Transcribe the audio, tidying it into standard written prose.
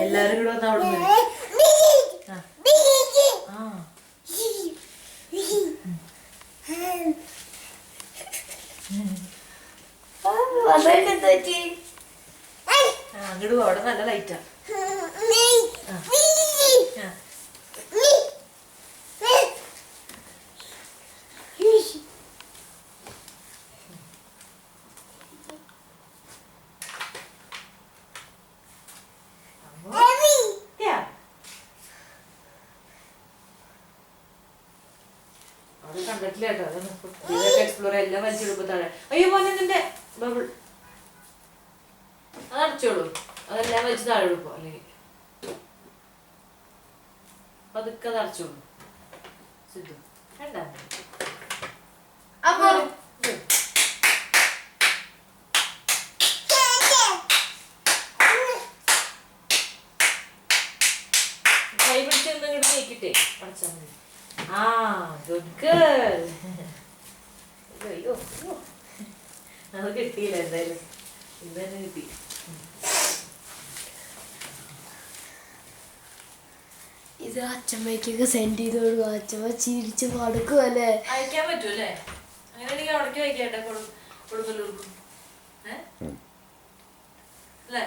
എല്ലാരും കൂടെ വന്ന് അവിടെ അങ്ങോട്ട് പോ, അവിടെ നല്ല ലൈറ്റാ. അവിടെ കണ്ടിട്ടില്ല കേട്ടോ. അതൊക്കെ എക്സ്പ്ലോർ എല്ലാം വലിച്ചെടുക്കും താഴെ. അയ്യോ മോനെ നിന്റെ ബബിൾ അത് അടച്ചോളൂ. അതെല്ലാം വലിച്ച് താഴെ എടുക്കും. അല്ലെങ്കിൽ പതുക്കെ അത് അടച്ചോളൂ. സിദ്ധു വേണ്ട അപ്പൊ കൈ പിടിച്ച് എന്തെങ്കിലും നീക്കിട്ടേ അടച്ചാൽ മതി. ആ ഗുഡ് ഗേൾ. അയ്യോ അത് കിട്ടിയില്ല. എന്തായാലും ഇത് തന്നെ കിട്ടി. ഇത് അച്ഛമ്മയ്ക്കൊക്കെ സെൻഡ് ചെയ്ത് കൊടുക്കും. അച്ഛമ്മ ചിരിച്ച് മടുക്കും അല്ലേ. അയക്കാൻ പറ്റൂല്ലേ? അങ്ങനെയാണെങ്കിൽ അവിടേക്ക് വയ്ക്കട്ടെ കൊടുക്കലൂർക്കും. അല്ലേ?